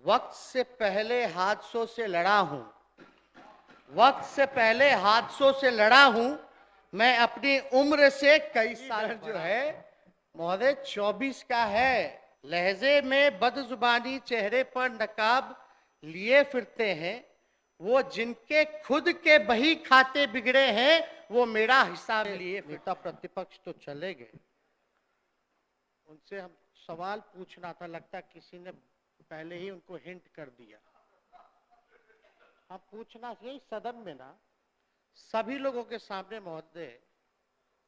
वक्त से पहले हादसों से लड़ा हूं, वक्त से पहले हादसों से लड़ा हूं। मैं अपनी उम्र से कई साल जो है महोदय 24 का है। लहजे में बदजुबानी, चेहरे पर नकाब लिए फिरते हैं। वो जिनके खुद के बही खाते बिगड़े हैं, वो मेरा हिसाब लिए। नेता प्रतिपक्ष तो चले गए, उनसे हम सवाल पूछना था, लगता किसी ने पहले ही उनको हिंट कर दिया। हम पूछना यही सदन में ना, सभी लोगों के सामने महोदय,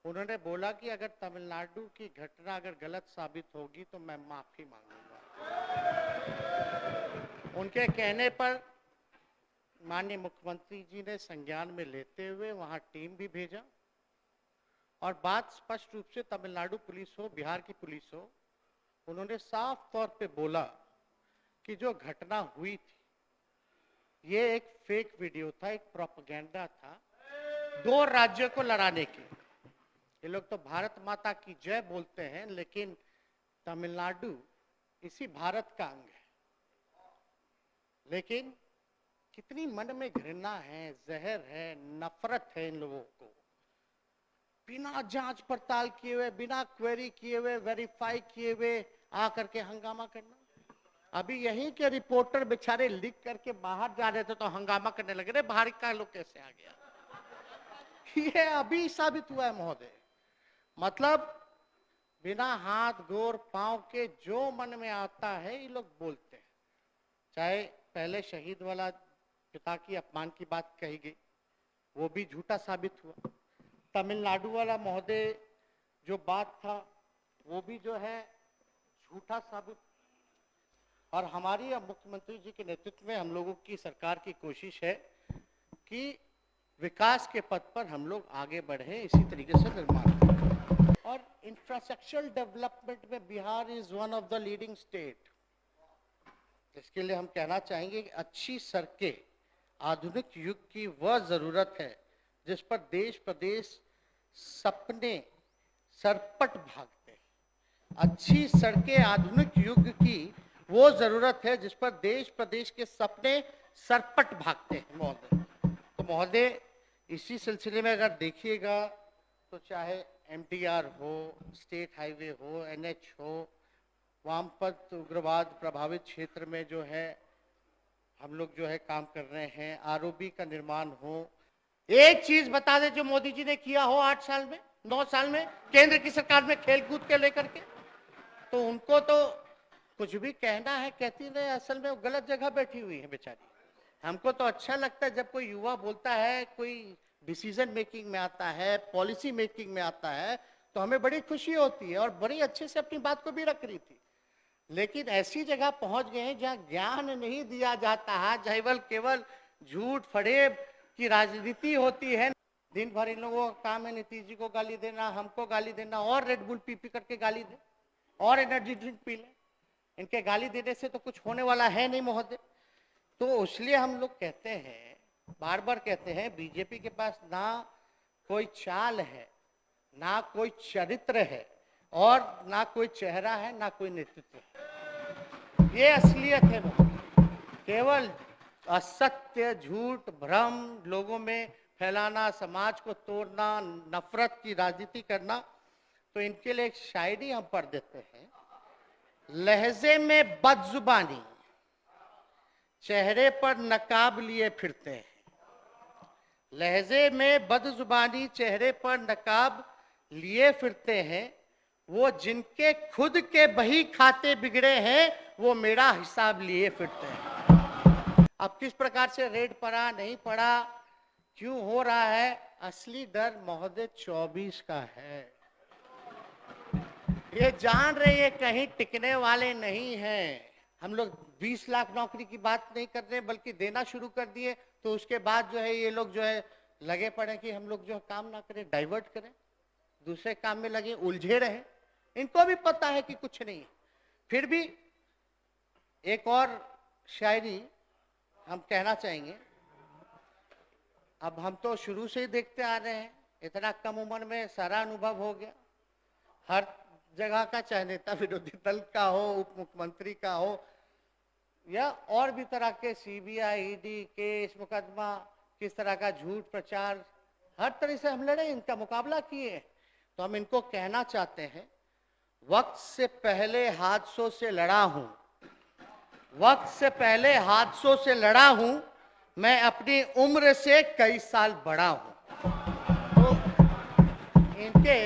उन्होंने बोला कि अगर तमिलनाडु की घटना अगर गलत साबित होगी तो मैं माफी मांगूंगा। उनके कहने पर माननीय मुख्यमंत्री जी ने संज्ञान में लेते हुए वहां टीम भी भेजा और बात स्पष्ट रूप से तमिलनाडु पुलिस हो, बिहार की पुलिस हो, उन्होंने साफ तौर पे बोला कि जो घटना हुई थी ये एक फेक वीडियो था, एक प्रोपेगेंडा था दो राज्यों को लड़ाने की। ये लोग तो भारत माता की जय बोलते हैं, लेकिन तमिलनाडु इसी भारत का अंग है। लेकिन कितनी मन में घृणा है, जहर है, नफरत है इन लोगों को। बिना जांच पड़ताल किए हुए, बिना क्वेरी किए हुए, वेरीफाई किए हुए आकर के हंगामा करना। अभी यहीं के रिपोर्टर बेचारे लिख करके बाहर जा रहे थे तो हंगामा करने लगे, रे बाहर का लोग कैसे आ गया। ये अभी साबित हुआ है महोदय। मतलब बिना हाथ गोर पांव के जो मन में आता है ये लोग बोलते हैं। चाहे पहले शहीद वाला पिता की अपमान की बात कही गई, वो भी झूठा साबित हुआ। तमिलनाडु वाला महोदय जो बात था वो भी जो है झूठा साबित। और हमारी अब मुख्यमंत्री जी के नेतृत्व में हम लोगों की सरकार की कोशिश है कि विकास के पथ पर हम लोग आगे बढ़े, इसी तरीके से निर्माण करें। और इंफ्रास्ट्रक्चरल डेवलपमेंट में Bihar is one of the leading state. इसके लिए हम कहना चाहेंगे कि अच्छी सड़कें आधुनिक युग की वह जरूरत है जिस पर देश प्रदेश सपने सरपट भागते हैं। अच्छी सड़कें आधुनिक युग की वो जरूरत है जिस पर देश प्रदेश के सपने सरपट भागते हैं महोदय। तो महोदय इसी सिलसिले में अगर देखिएगा तो चाहे एमटीआर हो, स्टेट हाईवे हो, एनएच हो, वामपंथ उग्रवाद प्रभावित क्षेत्र में जो है हम लोग जो है काम कर रहे हैं, आरओबी का निर्माण हो। एक चीज बता दे जो मोदी जी ने किया हो 8 साल में, 9 साल में केंद्र की सरकार में खेलकूद के लेकर के, तो उनको तो कुछ भी कहना है कहती रहे, असल में वो गलत जगह बैठी हुई है बेचारी। हमको तो अच्छा लगता है जब कोई युवा बोलता है, कोई डिसीजन मेकिंग में आता है, पॉलिसी मेकिंग में आता है, तो हमें बड़ी खुशी होती है और बड़ी अच्छे से अपनी बात को भी रख रही थी। लेकिन ऐसी जगह पहुंच गए हैं जहां ज्ञान नहीं दिया जाता है, जैवल केवल झूठ फरेब की राजनीति होती है। दिन भर इन लोगों का काम है नीतीश जी को गाली देना, हमको गाली देना, और रेड बुल पी पी करके गाली दे और एनर्जी ड्रिंक पी ले। इनके गाली देने से तो कुछ होने वाला है नहीं महोदय। तो इसलिए हम लोग कहते हैं, बार बार कहते हैं, बीजेपी के पास ना कोई चाल है, ना कोई चरित्र है, और ना कोई चेहरा है, ना कोई नेतृत्व है। ये असलियत है महोदय। केवल असत्य, झूठ, भ्रम लोगों में फैलाना, समाज को तोड़ना, नफरत की राजनीति करना। तो इनके लिए एक शायरी हम पढ़ देते हैं। लहजे में बदजुबानी, चेहरे पर नकाब लिए फिरते हैं। लहजे में बदजुबानी, चेहरे पर नकाब लिए फिरते हैं। वो जिनके खुद के बही खाते बिगड़े हैं, वो मेरा हिसाब लिए फिरते हैं। अब किस प्रकार से रेड पड़ा, नहीं पड़ा, क्यों हो रहा है, असली डर महोदय 24 का है। ये जान रहे ये कहीं टिकने वाले नहीं हैं। हम लोग 20 लाख नौकरी की बात नहीं कर रहे बल्कि देना शुरू कर दिए, तो उसके बाद जो है ये लोग जो है लगे पड़े कि हम लोग जो काम ना करें, डाइवर्ट करें, दूसरे काम में लगे, उलझे रहे। इनको भी पता है कि कुछ नहीं है, फिर भी एक और शायरी हम कहना चाहेंगे। अब हम तो शुरू से ही देखते आ रहे हैं, इतना कम उम्र में सारा अनुभव हो गया। हर जगह का, चाहे नेता विरोधी दल का हो, उप मुख्यमंत्री का हो, या और भी तरह के सीबीआई ईडी केस मुकदमा, किस तरह का झूठ प्रचार, हर तरह से हम लड़े, इनका मुकाबला किए। तो हम इनको कहना चाहते हैं, वक्त से पहले हादसों से लड़ा हूं, वक्त से पहले हादसों से लड़ा हूं, मैं अपनी उम्र से कई साल बड़ा हूं। तो इनके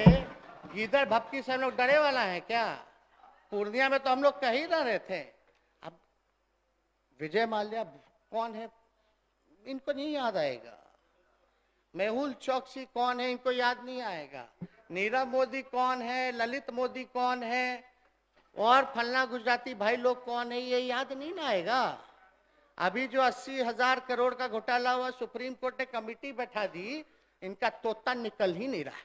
गीदड़ भपकी से हम लोग डरे वाला है क्या? पूर्णिया में तो हम लोग कह ही ना रहे थे। अब विजय माल्या कौन है इनको नहीं याद आएगा, मेहुल चौकसी कौन है इनको याद नहीं आएगा, नीरव मोदी कौन है, ललित मोदी कौन है, और फलना गुजराती भाई लोग कौन है, ये याद नहीं ना आएगा। अभी जो 80,000 करोड़ का घोटाला हुआ, सुप्रीम कोर्ट ने कमेटी बैठा दी, इनका तोता निकल ही नहीं रहा।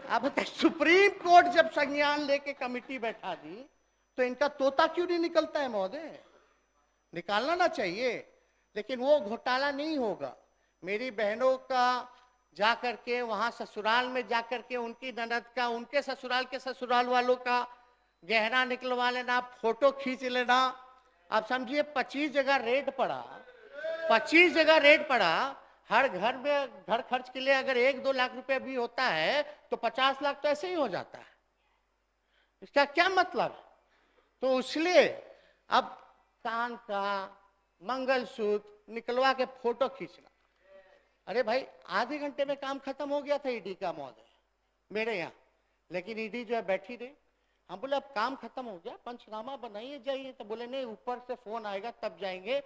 अब सुप्रीम कोर्ट जब संज्ञान लेके कमेटी बैठा दी, तो इनका तोता क्यों नहीं निकलता है महोदय? निकालना ना चाहिए, लेकिन वो घोटाला नहीं होगा। मेरी बहनों का जा करके वहां ससुराल में जा करके उनकी ननद का, उनके ससुराल के ससुराल वालों का गहना निकलवा लेना, फोटो खींच लेना। अब समझिए 25 जगह रेड पड़ा, 25 जगह रेड पड़ा। हर घर में घर खर्च के लिए अगर 1-2 लाख रुपए भी होता है तो 50 लाख तो ऐसे ही हो जाता है। इसका क्या मतलब? तो इसलिए अब कान का मंगलसूत्र निकलवा के फोटो खींचना, अरे भाई आधे घंटे में काम खत्म हो गया था ईडी का महोदय मेरे यहाँ, लेकिन ईडी जो है बैठी रही। हम बोले अब काम खत्म हो गया, पंचनामा बनाइए जाइए, तो बोले नहीं ऊपर से फोन आएगा तब जाएंगे।